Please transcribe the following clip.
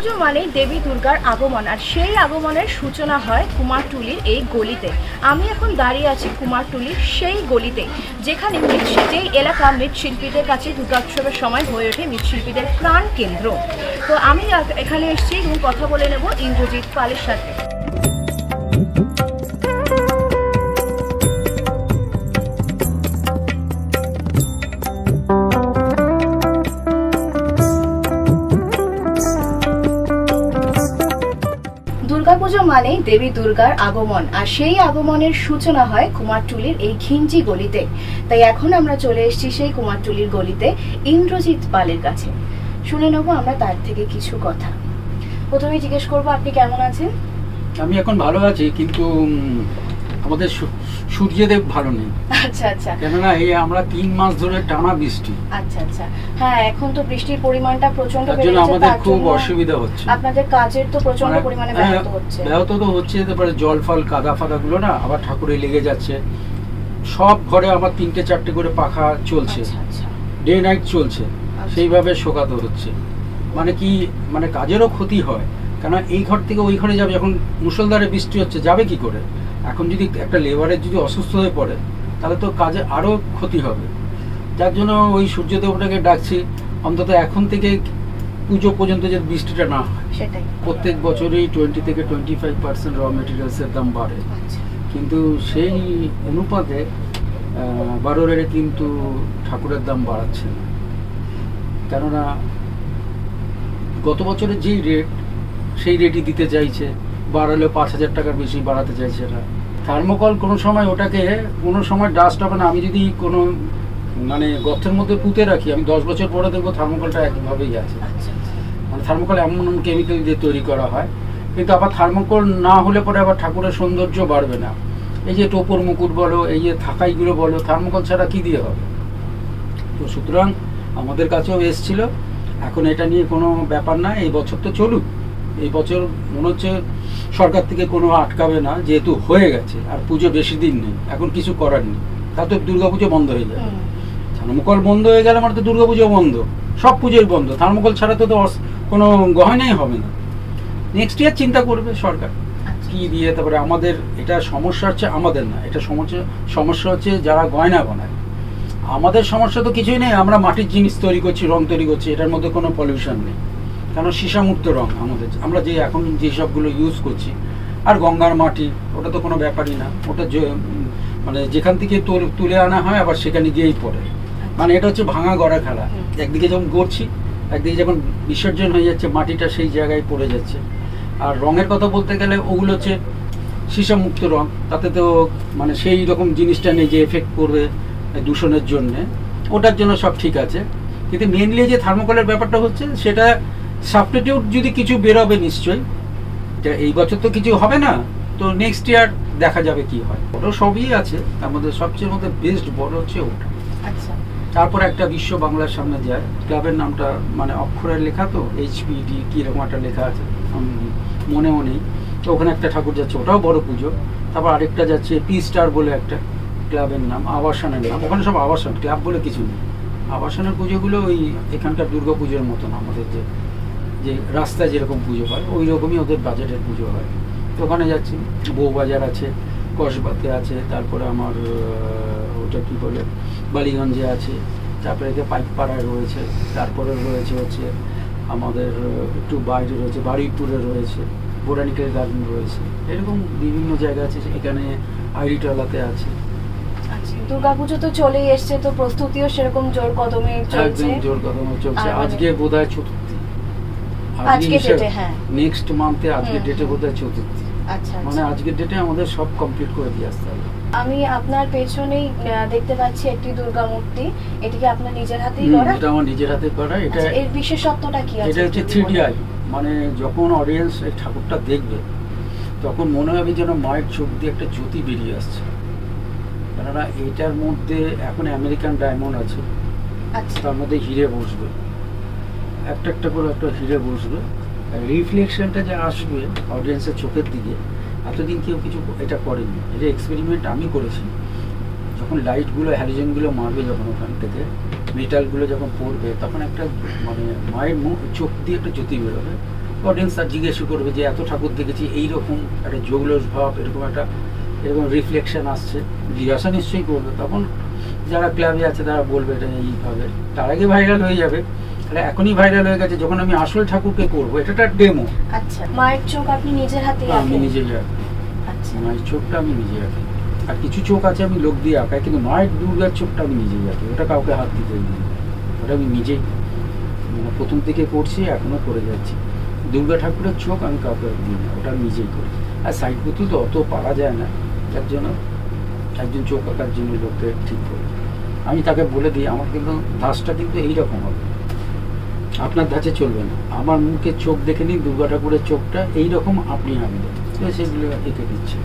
দুর্গাপুজো মানেই দেবী দুর্গার আগমন, আর সেই আগমনের সূচনা হয় কুমারটুলির এই গলিতে। আমি এখন দাঁড়িয়ে আছি কুমারটুলির সেই গলিতে, যেখানে যেই এলাকা মৃৎশিল্পীদের কাছে দুর্গোৎসবের সময় হয়ে ওঠে মৃৎশিল্পীদের প্রাণ কেন্দ্র। তো আমি এখানে এসেছি এবং কথা বলে নেব ইন্দ্রজিৎ পালের সাথে। দুর্গাপুজো মানেই দেবী দুর্গার আগমন, আর সেই আগমনের সূচনা হয় কুমারটুলির এই ঘিঞ্জি গলিতে। তাই এখন আমরা চলে এসেছি সেই কুমারটুলির গলিতে ইন্দ্রজিৎ পালের কাছে। শুনে নেবো আমরা তার থেকে কিছু কথা। প্রথমে জিজ্ঞেস করবো, আপনি কেমন আছেন? আমি এখন ভালো আছি, কিন্তু আমাদের সূর্যদেব ভালো নেই। আচ্ছা আচ্ছা। কেননা এই আমরা 3 মাস ধরে টানা বৃষ্টি। আচ্ছা আচ্ছা। হ্যাঁ, এখন তো বৃষ্টির পরিমাণটা প্রচন্ড বেড়ে যাচ্ছে, আমাদের খুব তার জন্য অসুবিধা হচ্ছে। আপনাদের কাজের তো প্রচন্ড পরিমাণে ব্যাহত হচ্ছে। ব্যাহত তো হচ্ছে, তারপরে জল ফল কাদা ফাদা গুলো না আবার ঠাকুরে লেগে যাচ্ছে। সব ঘরে আবার 3টে-4টে করে পাখা চলছে, ডে নাইট চলছে, সেইভাবে শোকাতে হচ্ছে। মানে কি, মানে কাজেরও ক্ষতি হয়। কেন এই ঘর থেকে ওই ঘরে যাবে, যখন মুষলধারে বৃষ্টি হচ্ছে যাবে কি করে? এখন যদি একটা লেবারের যদি অসুস্থ হয়ে পড়ে তাহলে তো কাজে আরও ক্ষতি হবে। যার জন্য ওই সূর্যদেবটাকে ডাকছি অন্তত এখন থেকে পুজো পর্যন্ত যে বৃষ্টিটা না হয়। সেটাই। প্রত্যেক বছরই 20 থেকে 25% র মেটেরিয়ালসের দাম বাড়ে, কিন্তু সেই অনুপাতে বারোরে কিন্তু ঠাকুরের দাম বাড়াচ্ছে না। কেননা গত বছরের যেই রেট সেই রেটই দিতে চাইছে, বাড়ালে 5,000 টাকার বেশি বাড়াতে চাইছে না। থার্মোকল কোনো সময় ওটাকে কোনো সময় ডাস্ট হবে না। আমি যদি কোনো মানে গর্তের মধ্যে পুঁতে রাখি, আমি 10 বছর পরে দেখবো থার্মোকলটা একভাবেই আছে। মানে থার্মোকল এমন কেমিক্যাল দিয়ে তৈরি করা হয়, কিন্তু আবার থার্মোকল না হলে পরে আবার ঠাকুরের সৌন্দর্য বাড়বে না। এই যে টোপর মুকুট বলো, এই যে থাকাইগুলো বলো, থার্মোকল ছাড়া কী দিয়ে হবে? তো সুতরাং আমাদের কাছেও এসছিল, এখন এটা নিয়ে কোনো ব্যাপার না, এই বছর তো চলুক। এই বছর মনে হচ্ছে সরকার থেকে কোনো আটকাবে না, যেহেতু হয়ে গেছে আর পুজো বেশি দিন নেই, এখন কিছু করার নেই। তাতে দুর্গাপুজো বন্ধ হয়ে যাবে। থার্মোকল বন্ধ হয়ে গেলে আমার তো দুর্গাপুজো বন্ধ, সব পুজোই বন্ধ। থার্মোকল ছাড়া তো কোনো গহনাই হবে না। নেক্সট ইয়ার চিন্তা করবে সরকার কি দিয়ে। তারপরে আমাদের এটা সমস্যা হচ্ছে, আমাদের না, এটা সমস্যা হচ্ছে যারা গয়না বানায়। আমাদের সমস্যা তো কিছুই নেই, আমরা মাটির জিনিস তৈরি করছি, রং তৈরি করছি, এটার মধ্যে কোনো পলিউশন নেই। কেন সীসামুক্ত রং আমাদের, আমরা যে এখন যে সবগুলো ইউজ করছি। আর গঙ্গার মাটি, ওটা তো কোনো ব্যাপারই না, ওটা মানে যেখান থেকে তুলে আনা হয় আবার সেখানে গিয়েই পড়ে। মানে এটা হচ্ছে ভাঙা গড়া খেলা। একদিকে যখন গড়ছি, একদিকে যখন বিসর্জন হয়ে যাচ্ছে মাটিটা সেই জায়গায় পড়ে যাচ্ছে। আর রঙের কথা বলতে গেলে ওগুলো হচ্ছে সীসামুক্ত রং, তাতে তো মানে সেই রকম জিনিসটা নেই যে এফেক্ট করবে দূষণের জন্যে। ওটার জন্য সব ঠিক আছে, কিন্তু মেনলি যে থার্মোকলের ব্যাপারটা হচ্ছে, সেটা সাবস্টিটিউট যদি কিছু বেরোবে নিশ্চয়ই। এই বছর তো কিছু হবে না, তো নেক্সট ইয়ার দেখা যাবে কি হয়। ওটা সবই আছে, তার মধ্যে সবচেয়ে মধ্যে বেস্ট বড় হচ্ছে ওটা। আচ্ছা। তারপর একটা বিশ্ব বাংলার সামনে যায়, ক্লাবের নামটা মানে অক্ষরের লেখা, তো HPD কীরকম একটা লেখা আছে মনেও নেই। তো ওখানে একটা ঠাকুর যাচ্ছে, ওটাও বড় পুজো। তারপর আরেকটা যাচ্ছে পি স্টার বলে একটা ক্লাবের নাম, আবাসনের নাম। ওখানে সব আবাসন, ক্লাব বলে কিছু নেই। আবাসনের পুজোগুলো ওই এখানকার দুর্গা পুজোর মতন, আমাদের যে রাস্তায় যেরকম পুজো হয় ওই রকমই ওদের বাজেটের পুজো হয়। তো ওখানে যাচ্ছি, বউবাজার আছে, কসবাতে আছে, তারপরে আমার ওটা কী বলে বালিগঞ্জে আছে, তারপরে এতে পাইকপাড়ায় রয়েছে, তারপরে রয়েছে হচ্ছে আমাদের একটু বাইরে রয়েছে বারুইপুরে রয়েছে, বোটানিক্যাল গার্ডেন রয়েছে, এরকম বিভিন্ন জায়গা আছে। এখানে আইরিটলাতে আছে। দুর্গাপুজো তো চলেই এসছে, তো প্রস্তুতিও সেরকম জোর কদমে চলছে। একদম জোর কদমে চলছে। আজকে বোধহয় চতুর্থী, আজকে ডেটে, হ্যাঁ নেক্সট মান্থে আজকে ডেটে বোধহয় চতুর্থী। আচ্ছা, মানে আজকের ডেটে আমাদের সব কমপ্লিট করে দিয়ে আসতে হবে। আমি আপনার পেছনেই দেখতে পাচ্ছি একটি দুর্গা মূর্তি, এটা কি আপনার নিজের হাতেই করা? এটা আমার নিজের হাতে করা। এটা এর বিশেষত্বটা কি আছে? এটা হচ্ছে 3D আই, মানে যখন অডিয়েন্স এই ঠাকুরটা দেখবে তখন মনে হবে যেন মায়ের চোখ দিয়ে একটা জ্যোতি বেরিয়ে আসছে। কেননা এটার মধ্যে এখন আমেরিকান ডায়মন্ড আছে, তার মধ্যে হিরে বসবে, একটা একটা করে একটা হিরে বসবে। রিফ্লেকশনটা যে আসবে অডিয়েন্সের চোখের দিকে, এতদিন কেউ কিছু এটা করেনি। এটা এক্সপেরিমেন্ট আমি করেছি। যখন লাইটগুলো হ্যালোজেনগুলো মারবে, যখন ওখান থেকে মেটালগুলো যখন পড়বে, তখন একটা মানে মায়ের চোখ দিয়ে একটা জ্যোতি বেরোবে। অডিয়েন্স আর জিজ্ঞেস করবে যে এত ঠাকুর দেখেছি এইরকম একটা জৌলস ভাব, এরকম রিফ্লেকশন আসছে, জিজ্ঞাসা নিশ্চয়ই করবে। তখন যারা ক্লাবে আছে তারা বলবে এটা এইভাবে, তার আগে ভাইরাল হয়ে যাবে। এটা এখনই ভাইরাল হয়ে গেছে, যখন আমি আসল ঠাকুরকে করবো, এটা একটা ডেমো। আচ্ছা, মায়ের চোখ আপনি নিজের হাতে আমি নিজেই আঁকি। আচ্ছা, মায়ের চোখটা আমি নিজে আঁকি। আর কিছু চোখ আছে আমি লোক দিয়ে আঁকাই, কিন্তু মায়ের দুর্গার চোখটা আমি নিজেই আঁকি, ওটা কাউকে হাত দিতে দিই, ওটা আমি নিজেই মানে প্রথম থেকে করছি, এখনো করে যাচ্ছি। দুর্গা ঠাকুরের চোখ আমি কাউকে দিই না, ওটা আমি নিজেই করি। আর সাইড পুতুল তো অত পারা যায় না, তার জন্য একজন চোখ আঁকার জন্য লোককে ঠিক করি। আমি তাকে বলে দিই আমার কিন্তু ধাঁচটা কিন্তু এইরকম হবে, আপনার ধাঁচে চলবে না, আমার মুখের চোখ দেখে নিন, দুর্গা ঠাকুরের চোখটা এইরকম আপনি আঁকবেন, সেগুলো এঁকে দিচ্ছে।